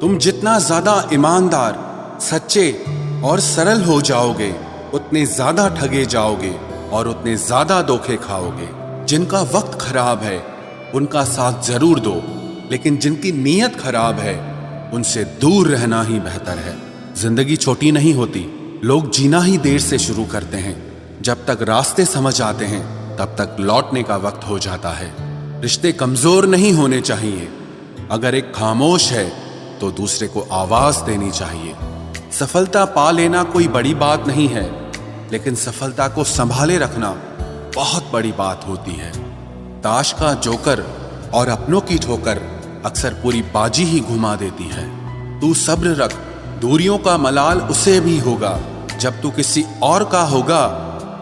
तुम जितना ज्यादा ईमानदार, सच्चे और सरल हो जाओगे, उतने ज्यादा ठगे जाओगे और उतने ज्यादा धोखे खाओगे। जिनका वक्त खराब है उनका साथ जरूर दो, लेकिन जिनकी नीयत खराब है उनसे दूर रहना ही बेहतर है। जिंदगी छोटी नहीं होती, लोग जीना ही देर से शुरू करते हैं। जब तक रास्ते समझ आते हैं तब तक लौटने का वक्त हो जाता है। रिश्ते कमजोर नहीं होने चाहिए। अगर एक खामोश है तो दूसरे को आवाज देनी चाहिए। सफलता पा लेना कोई बड़ी बात नहीं है, लेकिन सफलता को संभाले रखना बहुत बड़ी बात होती है। ताश का जोकर और अपनों की ठोकर अक्सर पूरी बाजी ही घुमा देती है। तू सब्र रख, दूरियों का मलाल उसे भी होगा। जब तू किसी और का होगा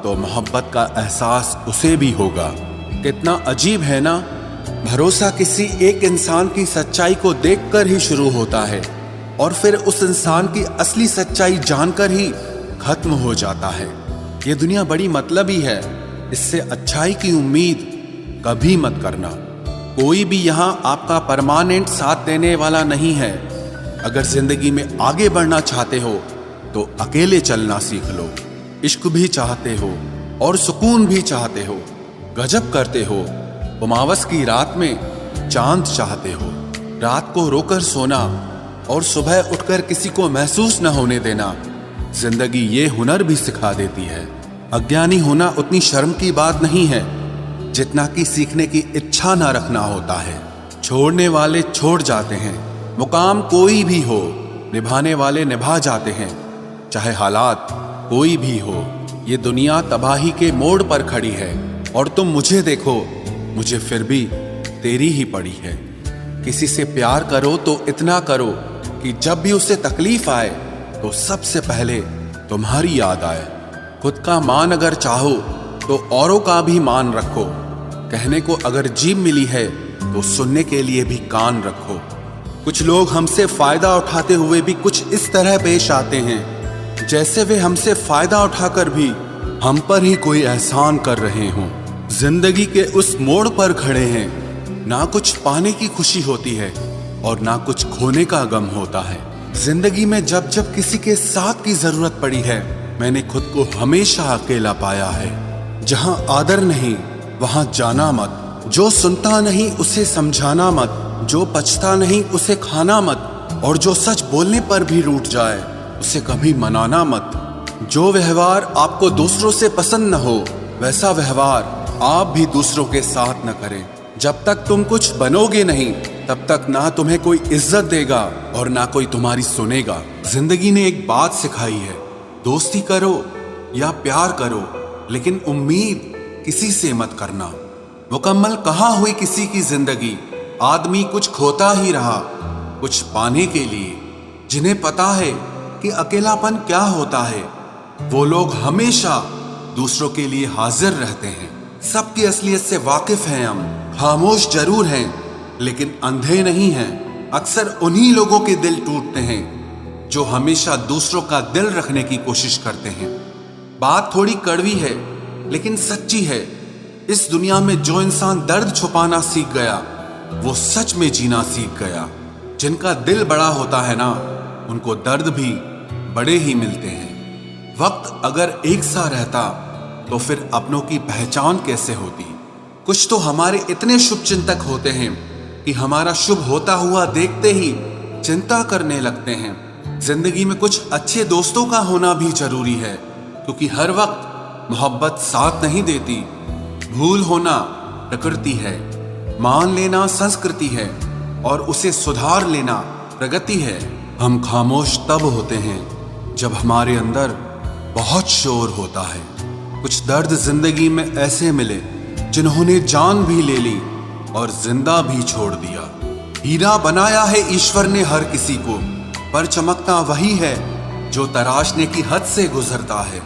तो मोहब्बत का एहसास उसे भी होगा। कितना अजीब है ना, भरोसा किसी एक इंसान की सच्चाई को देखकर ही शुरू होता है और फिर उस इंसान की असली सच्चाई जानकर ही खत्म हो जाता है। ये दुनिया बड़ी मतलबी है, इससे अच्छाई की उम्मीद कभी मत करना। कोई भी यहाँ आपका परमानेंट साथ देने वाला नहीं है। अगर जिंदगी में आगे बढ़ना चाहते हो तो अकेले चलना सीख लो। इश्क भी चाहते हो और सुकून भी चाहते हो, गजब करते हो। उमावस की रात में चांद चाहते हो। रात को रोकर सोना और सुबह उठकर किसी को महसूस न होने देना जिंदगी ये हुनर भी सिखा देती है। अज्ञानी होना उतनी शर्म की बात नहीं है जितना कि सीखने की इच्छा ना रखना होता है। छोड़ने वाले छोड़ जाते हैं, मुकाम कोई भी हो, निभाने वाले निभा जाते हैं, चाहे हालात कोई भी हो। ये दुनिया तबाही के मोड़ पर खड़ी है और तुम मुझे देखो, मुझे फिर भी तेरी ही पड़ी है। किसी से प्यार करो तो इतना करो कि जब भी उसे तकलीफ आए तो सबसे पहले तुम्हारी याद आए। खुद का मान अगर चाहो तो औरों का भी मान रखो। कहने को अगर जीभ मिली है तो सुनने के लिए भी कान रखो। कुछ लोग हमसे फायदा उठाते हुए भी कुछ इस तरह पेश आते हैं जैसे वे हमसे फायदा उठाकर भी हम पर ही कोई एहसान कर रहे हों। जिंदगी के उस मोड़ पर खड़े हैं, ना कुछ पाने की खुशी होती है और ना कुछ खोने का गम होता है। जिंदगी में जब जब किसी के साथ की जरूरत पड़ी है, मैंने खुद को हमेशा अकेला पाया है। जहां आदर नहीं वहां जाना मत, जो सुनता नहीं उसे समझाना मत, जो पछता नहीं उसे खाना मत, और जो सच बोलने पर भी रूठ जाए उसे कभी मनाना मत। जो व्यवहार आपको दूसरों से पसंद न हो वैसा व्यवहार आप भी दूसरों के साथ न करें। जब तक तुम कुछ बनोगे नहीं तब तक ना तुम्हें कोई इज्जत देगा और ना कोई तुम्हारी सुनेगा। जिंदगी ने एक बात सिखाई है, दोस्ती करो या प्यार करो, लेकिन उम्मीद किसी से मत करना। मुकम्मल कहाँ हुई किसी की जिंदगी, आदमी कुछ खोता ही रहा कुछ पाने के लिए। जिन्हें पता है कि अकेलापन क्या होता है, वो लोग हमेशा दूसरों के लिए हाजिर रहते हैं। सबकी असलियत से वाकिफ हैं हम, खामोश जरूर हैं लेकिन अंधे नहीं हैं। अक्सर उन्हीं लोगों के दिल टूटते हैं जो हमेशा दूसरों का दिल रखने की कोशिश करते हैं। बात थोड़ी कड़वी है लेकिन सच्ची है। इस दुनिया में जो इंसान दर्द छुपाना सीख गया वो सच में जीना सीख गया। जिनका दिल बड़ा होता है ना, उनको दर्द भी बड़े ही मिलते हैं। वक्त अगर एक सा रहता तो फिर अपनों की पहचान कैसे होती। कुछ तो हमारे इतने शुभ चिंतक होते हैं कि हमारा शुभ होता हुआ देखते ही चिंता करने लगते हैं। जिंदगी में कुछ अच्छे दोस्तों का होना भी जरूरी है, क्योंकि हर वक्त मोहब्बत साथ नहीं देती। भूल होना प्रकृति है, मान लेना संस्कृति है और उसे सुधार लेना प्रगति है। हम खामोश तब होते हैं जब हमारे अंदर बहुत शोर होता है। कुछ दर्द जिंदगी में ऐसे मिले जिन्होंने जान भी ले ली और जिंदा भी छोड़ दिया। हीरा बनाया है ईश्वर ने हर किसी को, पर चमकता वही है जो तराशने की हद से गुजरता है।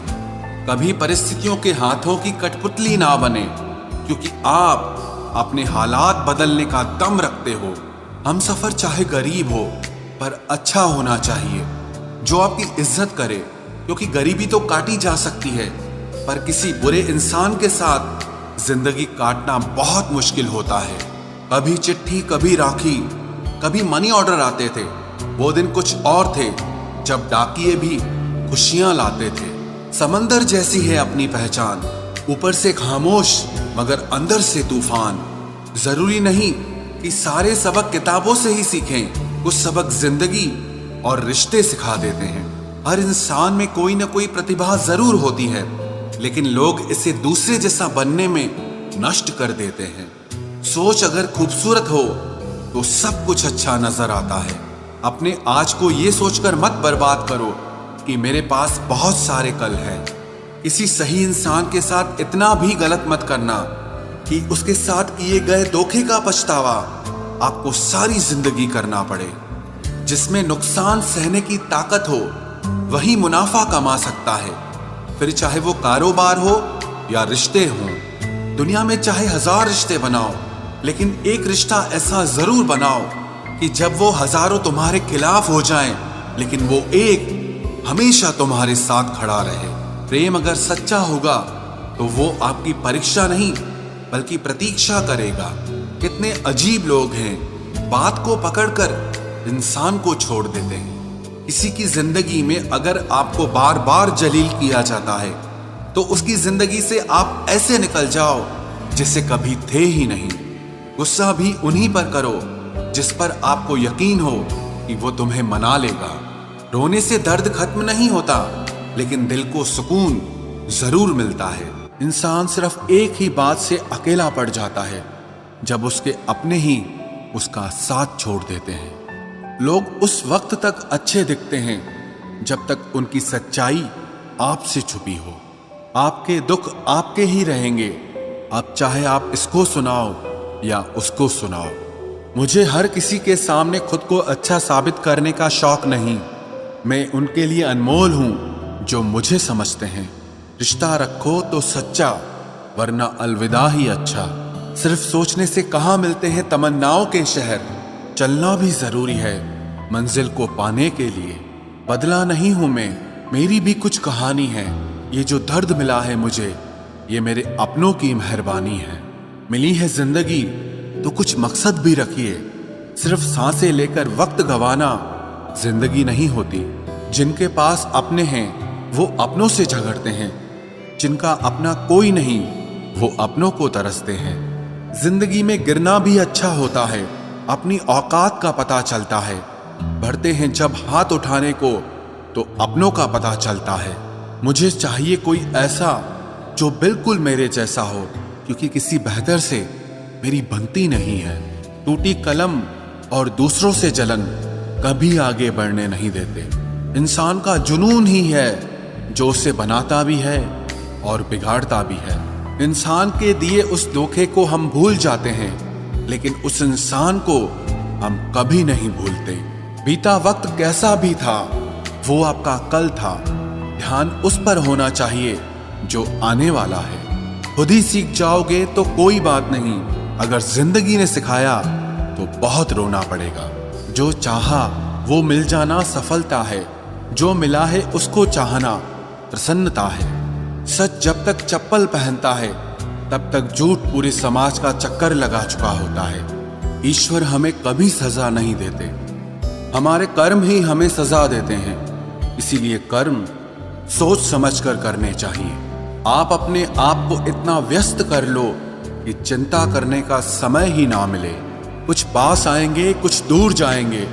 कभी परिस्थितियों के हाथों की कठपुतली ना बने, क्योंकि आप अपने हालात बदलने का दम रखते हो। हम सफर चाहे गरीब हो पर अच्छा होना चाहिए, जो आपकी इज्जत करे, क्योंकि गरीबी तो काटी जा सकती है पर किसी बुरे इंसान के साथ जिंदगी काटना बहुत मुश्किल होता है। कभी चिट्ठी, कभी राखी, कभी मनी ऑर्डर आते थे, वो दिन कुछ और थे जब डाकिये भी खुशियां लाते थे। समंदर जैसी है अपनी पहचान, ऊपर से खामोश मगर अंदर से तूफान। जरूरी नहीं कि सारे सबक किताबों से ही सीखें, कुछ सबक जिंदगी और रिश्ते सिखा देते हैं। हर इंसान में कोई ना कोई प्रतिभा जरूर होती है, लेकिन लोग इसे दूसरे जैसा बनने में नष्ट कर देते हैं। सोच अगर खूबसूरत हो तो सब कुछ अच्छा नजर आता है। अपने आज को ये सोचकर मत बर्बाद करो कि मेरे पास बहुत सारे कल हैं। किसी सही इंसान के साथ इतना भी गलत मत करना कि उसके साथ किए गए धोखे का पछतावा आपको सारी जिंदगी करना पड़े। जिसमें नुकसान सहने की ताकत हो वही मुनाफा कमा सकता है, फिर चाहे वो कारोबार हो या रिश्ते हों। दुनिया में चाहे 1000 रिश्ते बनाओ, लेकिन एक रिश्ता ऐसा जरूर बनाओ कि जब वो हजारों तुम्हारे खिलाफ हो जाएं, लेकिन वो एक हमेशा तुम्हारे साथ खड़ा रहे। प्रेम अगर सच्चा होगा तो वो आपकी परीक्षा नहीं बल्कि प्रतीक्षा करेगा। कितने अजीब लोग हैं, बात को पकड़कर इंसान को छोड़ देते हैं। किसी की जिंदगी में अगर आपको बार बार जलील किया जाता है तो उसकी जिंदगी से आप ऐसे निकल जाओ जिसे कभी थे ही नहीं। गुस्सा भी उन्हीं पर करो जिस पर आपको यकीन हो कि वो तुम्हें मना लेगा। रोने से दर्द खत्म नहीं होता, लेकिन दिल को सुकून जरूर मिलता है। इंसान सिर्फ एक ही बात से अकेला पड़ जाता है, जब उसके अपने ही उसका साथ छोड़ देते हैं। लोग उस वक्त तक अच्छे दिखते हैं जब तक उनकी सच्चाई आपसे छुपी हो। आपके दुख आपके ही रहेंगे, अब चाहे आप इसको सुनाओ या उसको सुनाओ। मुझे हर किसी के सामने खुद को अच्छा साबित करने का शौक नहीं। मैं उनके लिए अनमोल हूं जो मुझे समझते हैं। रिश्ता रखो तो सच्चा, वरना अलविदा ही अच्छा। सिर्फ सोचने से कहाँ मिलते हैं तमन्नाओं के शहर। चलना भी जरूरी है मंजिल को पाने के लिए। बदला नहीं हूं मैं, मेरी भी कुछ कहानी है। ये जो दर्द मिला है मुझे, ये मेरे अपनों की मेहरबानी है। मिली है जिंदगी तो कुछ मकसद भी रखिए। सिर्फ सांसें लेकर वक्त गंवाना जिंदगी नहीं होती। जिनके पास अपने हैं वो अपनों से झगड़ते हैं, जिनका अपना कोई नहीं वो अपनों को तरसते हैं। जिंदगी में गिरना भी अच्छा होता है, अपनी औकात का पता चलता है। बढ़ते हैं जब हाथ उठाने को तो अपनों का पता चलता है। मुझे चाहिए कोई ऐसा जो बिल्कुल मेरे जैसा हो, क्योंकि किसी बेहतर से मेरी बनती नहीं है। टूटी कलम और दूसरों से जलन कभी आगे बढ़ने नहीं देते। इंसान का जुनून ही है जो उसे बनाता भी है और बिगाड़ता भी है। इंसान के दिए उस धोखे को हम भूल जाते हैं, लेकिन उस इंसान को हम कभी नहीं भूलते। बीता वक्त कैसा भी था, वो आपका कल था। ध्यान उस पर होना चाहिए जो आने वाला है। खुद ही सीख जाओगे तो कोई बात नहीं, अगर जिंदगी ने सिखाया तो बहुत रोना पड़ेगा। जो चाहा वो मिल जाना सफलता है, जो मिला है उसको चाहना प्रसन्नता है। सच जब तक चप्पल पहनता है तब तक झूठ पूरे समाज का चक्कर लगा चुका होता है। ईश्वर हमें कभी सजा नहीं देते, हमारे कर्म ही हमें सजा देते हैं। इसीलिए कर्म सोच समझकर करने चाहिए। आप अपने आप को इतना व्यस्त कर लो कि चिंता करने का समय ही ना मिले। कुछ पास आएंगे, कुछ दूर जाएंगे।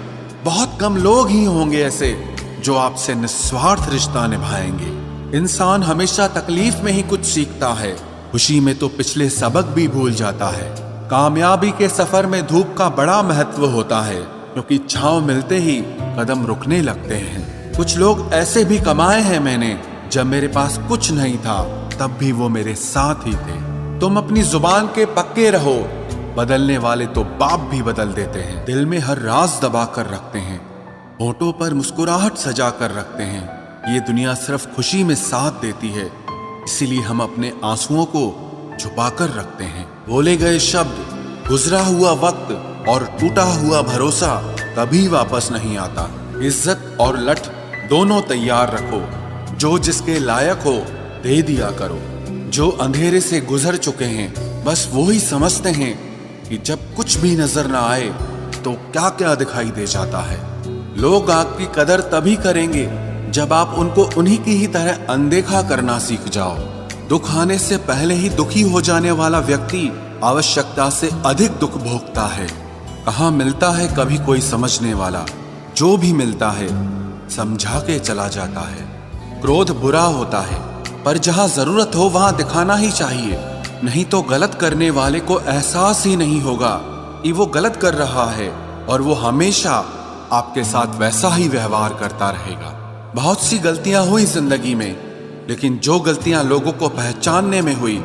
बहुत कम लोग ही होंगे ऐसे जो आपसे निस्वार्थ रिश्ता निभाएंगे। इंसान हमेशा तकलीफ में ही कुछ सीखता है, खुशी में तो पिछले सबक भी भूल जाता है। कामयाबी के सफर में धूप का बड़ा महत्व होता है, क्योंकि छांव मिलते ही कदम रुकने लगते हैं। कुछ लोग ऐसे भी कमाए हैं मैंने, जब मेरे पास कुछ नहीं था तब भी वो मेरे साथ ही थे। तुम अपनी जुबान के पक्के रहो, बदलने वाले तो बाप भी बदल देते हैं। दिल में हर राज दबा कर रखते हैं, होठों पर मुस्कुराहट सजा कर रखते हैं। ये दुनिया सिर्फ खुशी में साथ देती है, इसीलिए हम अपने आंसुओं को छुपा कर रखते हैं। बोले गए शब्द, गुजरा हुआ वक्त और टूटा हुआ भरोसा कभी वापस नहीं आता। इज्जत और लठ दोनों तैयार रखो, जो जिसके लायक हो दे दिया करो। जो अंधेरे से गुजर चुके हैं बस वो ही समझते हैं कि जब कुछ भी नजर ना आए तो क्या क्या दिखाई दे जाता है। लोग आपकी कदर तभी करेंगे जब आप उनको उन्हीं की ही तरह अनदेखा करना सीख जाओ। दुख आने से पहले ही दुखी हो जाने वाला व्यक्ति आवश्यकता से अधिक दुख भोगता है। कहाँ मिलता है कभी कोई समझने वाला, जो भी मिलता है समझा के चला जाता है। क्रोध बुरा होता है, पर जहां जरूरत हो वहां दिखाना ही चाहिए, नहीं तो गलत करने वाले को एहसास ही नहीं होगा कि वो गलत कर रहा है और वो हमेशा आपके साथ वैसा ही व्यवहार करता रहेगा। बहुत सी गलतियां हुई जिंदगी में, लेकिन जो गलतियां लोगों को पहचानने में हुई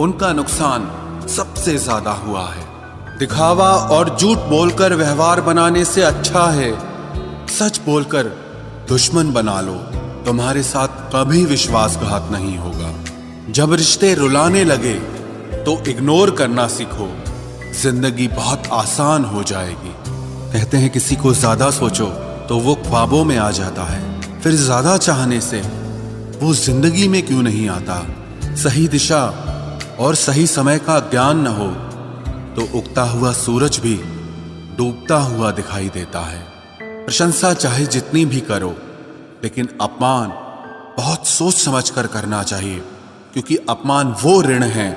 उनका नुकसान सबसे ज्यादा हुआ है। दिखावा और झूठ बोलकर व्यवहार बनाने से अच्छा है सच बोलकर दुश्मन बना लो, तुम्हारे साथ कभी विश्वासघात नहीं होगा। जब रिश्ते रुलाने लगे तो इग्नोर करना सीखो, जिंदगी बहुत आसान हो जाएगी। कहते हैं किसी को ज्यादा सोचो तो वो ख्वाबों में आ जाता है, फिर ज्यादा चाहने से वो जिंदगी में क्यों नहीं आता। सही दिशा और सही समय का ज्ञान न हो तो उगता हुआ सूरज भी डूबता हुआ दिखाई देता है। प्रशंसा चाहे जितनी भी करो, लेकिन अपमान बहुत सोच समझ कर करना चाहिए, क्योंकि अपमान वो ऋण है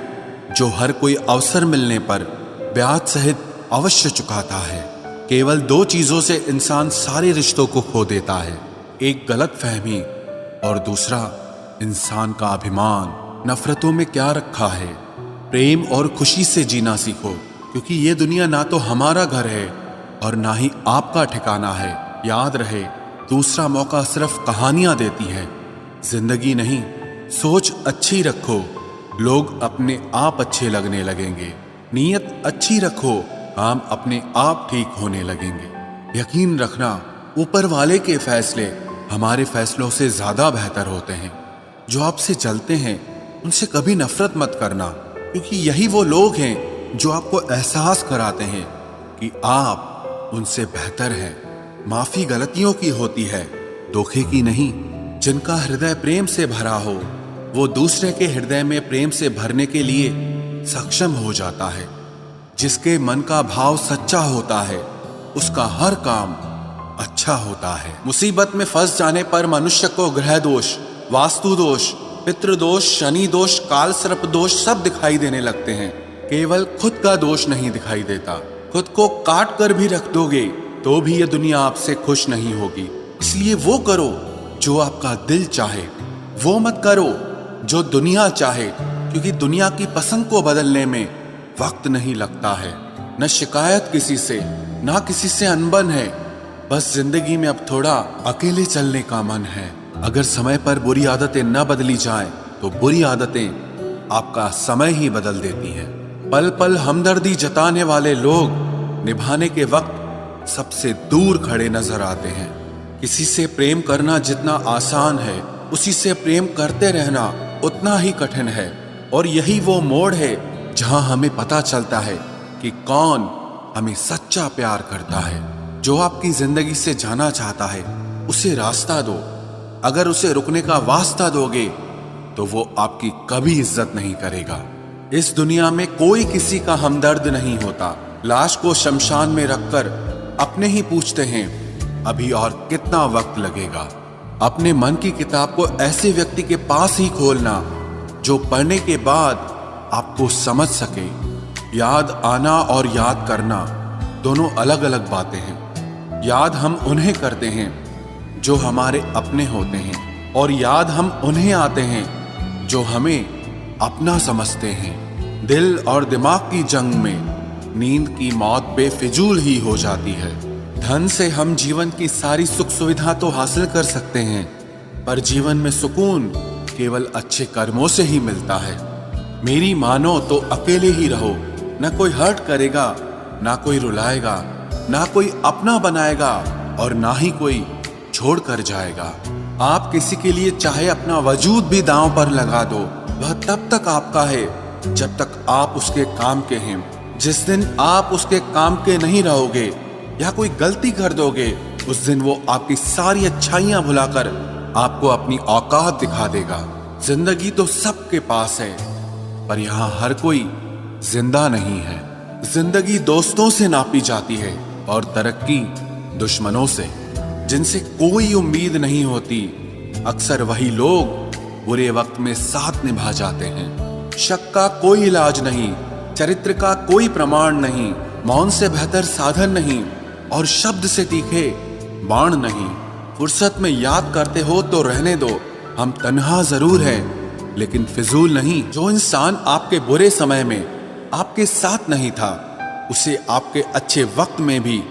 जो हर कोई अवसर मिलने पर ब्याज सहित अवश्य चुकाता है। केवल दो चीजों से इंसान सारे रिश्तों को खो देता है, एक गलतफहमी और दूसरा इंसान का अभिमान। नफरतों में क्या रखा है, प्रेम और खुशी से जीना सीखो, क्योंकि ये दुनिया ना तो हमारा घर है और ना ही आपका ठिकाना है। याद रहे, दूसरा मौका सिर्फ कहानियां देती है, जिंदगी नहीं। सोच अच्छी रखो, लोग अपने आप अच्छे लगने लगेंगे। नीयत अच्छी रखो, काम अपने आप ठीक होने लगेंगे। यकीन रखना, ऊपर वाले के फैसले हमारे फैसलों से ज्यादा बेहतर होते हैं। जो आपसे जलते हैं उनसे कभी नफरत मत करना, क्योंकि यही वो लोग हैं जो आपको एहसास कराते हैं कि आप उनसे बेहतर हैं। माफी गलतियों की होती है, धोखे की नहीं। जिनका हृदय प्रेम से भरा हो वो दूसरे के हृदय में प्रेम से भरने के लिए सक्षम हो जाता है। जिसके मन का भाव सच्चा होता है उसका हर काम अच्छा होता है। मुसीबत में फंस जाने पर मनुष्य को ग्रह दोष, वास्तु दोष, पितृदोष, शनि दोष, काल सर्प दोष सब दिखाई देने लगते हैं। केवल खुद का दोष नहीं दिखाई देता। खुद को काट कर भी रख दोगे तो भी ये दुनिया आपसे खुश नहीं होगी। इसलिए वो करो जो आपका दिल चाहे, वो मत करो जो दुनिया चाहे, क्योंकि दुनिया की पसंद को बदलने में वक्त नहीं लगता है। न शिकायत किसी से, ना किसी से अनबन है, बस जिंदगी में अब थोड़ा अकेले चलने का मन है। अगर समय पर बुरी आदतें न बदली जाएं, तो बुरी आदतें आपका समय ही बदल देती हैं। पल पल हमदर्दी जताने वाले लोग निभाने के वक्त सबसे दूर खड़े नजर आते हैं। किसी से प्रेम करना जितना आसान है, उसी से प्रेम करते रहना उतना ही कठिन है। और यही वो मोड़ है जहां हमें पता चलता है कि कौन हमें सच्चा प्यार करता है। जो आपकी जिंदगी से जाना चाहता है उसे रास्ता दो। अगर उसे रुकने का वास्ता दोगे तो वो आपकी कभी इज्जत नहीं करेगा। इस दुनिया में कोई किसी का हमदर्द नहीं होता। लाश को शमशान में रखकर अपने ही पूछते हैं अभी और कितना वक्त लगेगा। अपने मन की किताब को ऐसे व्यक्ति के पास ही खोलना जो पढ़ने के बाद आपको समझ सके। याद आना और याद करना दोनों अलग अलग बातें हैं। याद हम उन्हें करते हैं जो हमारे अपने होते हैं, और याद हम उन्हें आते हैं जो हमें अपना समझते हैं। दिल और दिमाग की जंग में नींद की मौत बेफिजूल ही हो जाती है। धन से हम जीवन की सारी सुख सुविधा तो हासिल कर सकते हैं, पर जीवन में सुकून केवल अच्छे कर्मों से ही मिलता है। मेरी मानो तो अकेले ही रहो, ना कोई हर्ट करेगा, ना कोई रुलाएगा, ना कोई अपना बनाएगा और ना ही कोई छोड़ कर जाएगा। आप किसी के लिए चाहे अपना वजूद भी दांव पर लगा दो, वह तब तक आपका है जब तक आप उसके काम के हैं। जिस दिन आप उसके काम के नहीं रहोगे या कोई गलती कर दोगे, उस दिन वो आपकी सारी अच्छाइयां भुलाकर आपको अपनी औकात दिखा देगा। जिंदगी तो सबके पास है, पर यहाँ हर कोई जिंदा नहीं है। जिंदगी दोस्तों से नापी जाती है और तरक्की दुश्मनों से। जिनसे कोई उम्मीद नहीं होती, अक्सर वही लोग बुरे वक्त में साथ निभा जाते हैं। शक का कोई इलाज नहीं, चरित्र का कोई प्रमाण नहीं, मौन से बेहतर साधन नहीं और शब्द से तीखे बाण नहीं। फुर्सत में याद करते हो तो रहने दो, हम तन्हा जरूर हैं लेकिन फिजूल नहीं। जो इंसान आपके बुरे समय में आपके साथ नहीं था, उसे आपके अच्छे वक्त में भी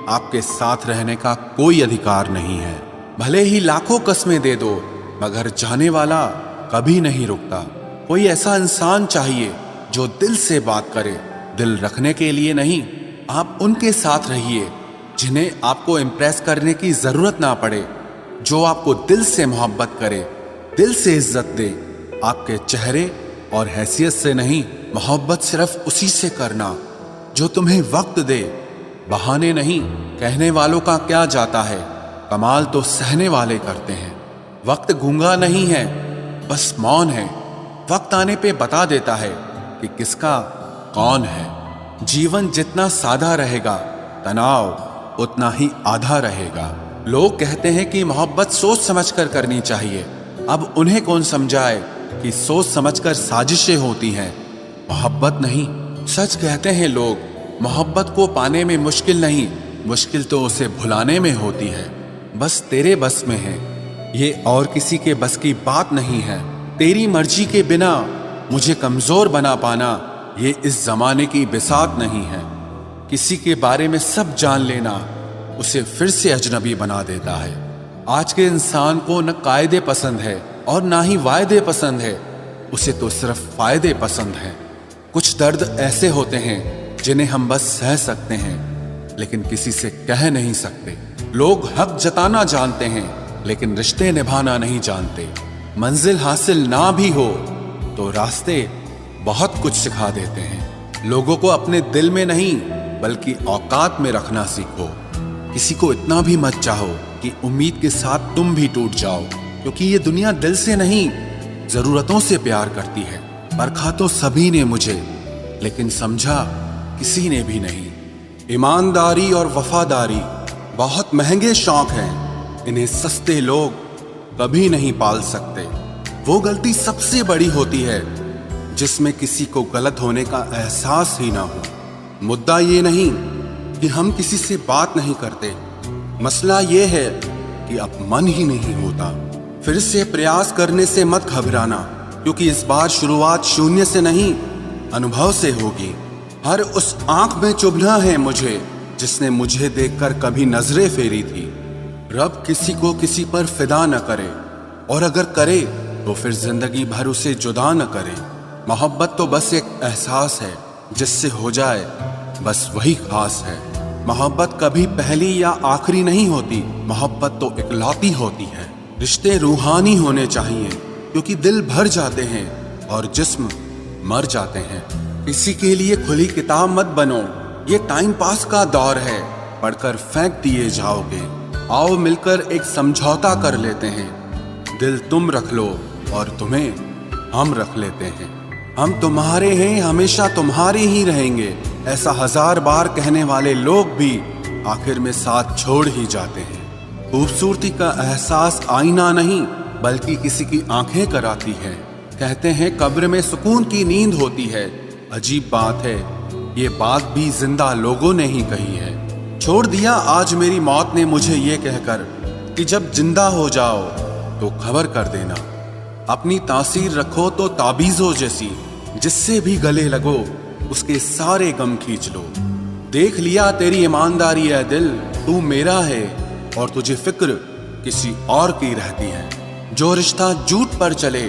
आपके साथ रहने का कोई अधिकार नहीं है। भले ही लाखों कस्में दे दो, मगर जाने वाला कभी नहीं रुकता। कोई ऐसा इंसान चाहिए जो दिल से बात करे, दिल रखने के लिए नहीं। आप उनके साथ रहिए जिन्हें आपको इम्प्रेस करने की जरूरत ना पड़े, जो आपको दिल से मोहब्बत करे, दिल से इज्जत दे। आपके चेहरे और हैसियत से नहीं, मोहब्बत सिर्फ उसी से करना जो तुम्हें वक्त दे, बहाने नहीं। कहने वालों का क्या जाता है, कमाल तो सहने वाले करते हैं। वक्त गूंगा नहीं है, बस मौन है। वक्त आने पे बता देता है कि किसका कौन है। जीवन जितना सादा रहेगा, तनाव उतना ही आधा रहेगा। लोग कहते हैं कि मोहब्बत सोच समझकर करनी चाहिए। अब उन्हें कौन समझाए कि सोच समझकर साजिशें होती हैं, मोहब्बत नहीं। सच कहते हैं लोग, मोहब्बत को पाने में मुश्किल नहीं, मुश्किल तो उसे भुलाने में होती है। बस तेरे बस में है ये, और किसी के बस की बात नहीं है। तेरी मर्जी के बिना मुझे कमजोर बना पाना, ये इस जमाने की बिसात नहीं है। किसी के बारे में सब जान लेना उसे फिर से अजनबी बना देता है। आज के इंसान को न कायदे पसंद है और ना ही वायदे पसंद है, उसे तो सिर्फ फायदे पसंद हैं। कुछ दर्द ऐसे होते हैं जिन्हें हम बस सह सकते हैं, लेकिन किसी से कह नहीं सकते। लोग हक जताना जानते हैं, लेकिन रिश्ते निभाना नहीं जानते। मंजिल हासिल ना भी हो तो रास्ते बहुत कुछ सिखा देते हैं। लोगों को अपने दिल में नहीं बल्कि औकात में रखना सीखो। किसी को इतना भी मत चाहो कि उम्मीद के साथ तुम भी टूट जाओ, क्योंकि ये दुनिया दिल से नहीं, जरूरतों से प्यार करती है। परखा तो सभी ने मुझे, लेकिन समझा किसी ने भी नहीं। ईमानदारी और वफादारी बहुत महंगे शौक हैं, इन्हें सस्ते लोग कभी नहीं पाल सकते। वो गलती सबसे बड़ी होती है जिसमें किसी को गलत होने का एहसास ही ना हो। मुद्दा ये नहीं कि हम किसी से बात नहीं करते, मसला ये है कि अब मन ही नहीं होता। फिर से प्रयास करने से मत घबराना, क्योंकि इस बार शुरुआत शून्य से नहीं, अनुभव से होगी। हर उस आंख में चुभना है मुझे जिसने मुझे देखकर कभी नजरें फेरी थी। रब किसी को किसी पर फिदा न करे, और अगर करे तो फिर जिंदगी भर उसे जुदा न करे। मोहब्बत तो बस एक एहसास है, जिससे हो जाए बस वही खास है। मोहब्बत कभी पहली या आखिरी नहीं होती, मोहब्बत तो इकलौती होती है। रिश्ते रूहानी होने चाहिए, क्योंकि दिल भर जाते हैं और जिस्म मर जाते हैं। किसी के लिए खुली किताब मत बनो, ये टाइम पास का दौर है, पढ़कर फेंक दिए जाओगे। आओ मिलकर एक समझौता कर लेते हैं, दिल तुम रख लो और तुम्हें हम रख लेते हैं। हम तुम्हारे हैं, हमेशा तुम्हारे ही रहेंगे, ऐसा 1000 बार कहने वाले लोग भी आखिर में साथ छोड़ ही जाते हैं। खूबसूरती का एहसास आईना नहीं बल्कि किसी की आंखें कराती है। कहते हैं कब्र में सुकून की नींद होती है, अजीब बात है, ये बात भी जिंदा लोगों ने ही कही है। छोड़ दिया आज मेरी मौत ने मुझे ये कहकर कि जब जिंदा हो जाओ तो खबर कर देना। अपनी तासीर रखो तो ताबीजों जैसी, जिससे भी गले लगो उसके सारे गम खींच लो। देख लिया तेरी ईमानदारी है दिल, तू मेरा है और तुझे फिक्र किसी और की रहती है। जो रिश्ता झूठ पर चले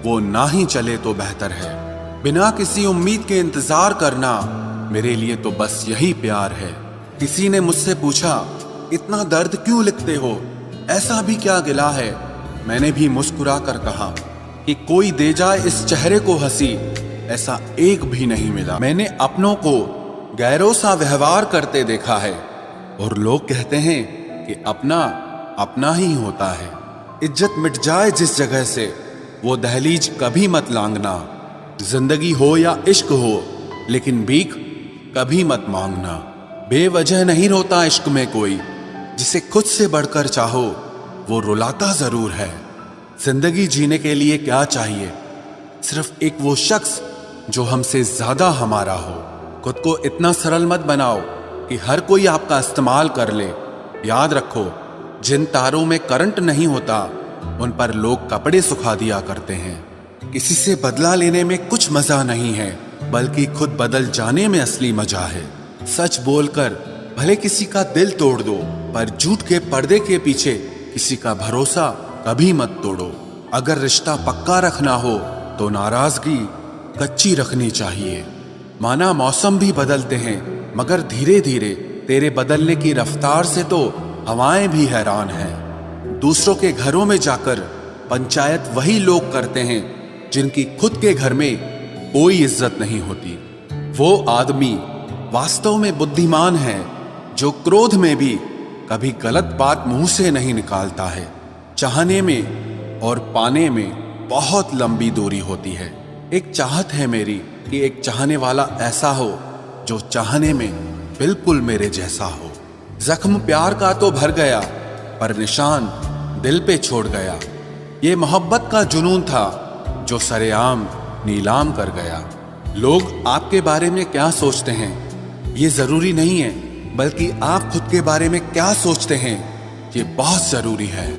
वो ना ही चले तो बेहतर है। बिना किसी उम्मीद के इंतजार करना मेरे लिए तो बस यही प्यार है। किसी ने मुझसे पूछा इतना दर्द क्यों लिखते हो, ऐसा भी क्या गिला है। मैंने भी मुस्कुरा कर कहा कि कोई दे जाए इस चेहरे को हंसी, ऐसा एक भी नहीं मिला। मैंने अपनों को गैरों सा व्यवहार करते देखा है, और लोग कहते हैं कि अपना अपना ही होता है। इज्जत मिट जाए जिस जगह से वो दहलीज कभी मत लांघना। जिंदगी हो या इश्क हो, लेकिन भीख कभी मत मांगना। बेवजह नहीं रोता इश्क में कोई, जिसे खुद से बढ़कर चाहो वो रुलाता जरूर है। जिंदगी जीने के लिए क्या चाहिए? सिर्फ एक वो शख्स जो हमसे ज्यादा हमारा हो। खुद को इतना सरल मत बनाओ कि हर कोई आपका इस्तेमाल कर ले। याद रखो, जिन तारों में करंट नहीं होता उन पर लोग कपड़े सुखा दिया करते हैं। किसी से बदला लेने में कुछ मजा नहीं है, बल्कि खुद बदल जाने में असली मजा है। सच बोलकर भले किसी का दिल तोड़ दो, पर झूठ के पर्दे के पीछे किसी का भरोसा कभी मत तोड़ो। अगर रिश्ता पक्का रखना हो तो नाराजगी कच्ची रखनी चाहिए। माना मौसम भी बदलते हैं, मगर धीरे धीरे तेरे बदलने की रफ्तार से तो हवाएं भी हैरान हैं। दूसरों के घरों में जाकर पंचायत वही लोग करते हैं जिनकी खुद के घर में कोई इज्जत नहीं होती। वो आदमी वास्तव में बुद्धिमान है जो क्रोध में भी कभी गलत बात मुंह से नहीं निकालता है। चाहने में और पाने में बहुत लंबी दूरी होती है। एक चाहत है मेरी कि एक चाहने वाला ऐसा हो जो चाहने में बिल्कुल मेरे जैसा हो। जख्म प्यार का तो भर गया, पर निशान दिल पे छोड़ गया। ये मोहब्बत का जुनून था जो सरेआम नीलाम कर गया। लोग आपके बारे में क्या सोचते हैं ये जरूरी नहीं है, बल्कि आप खुद के बारे में क्या सोचते हैं ये बहुत जरूरी है।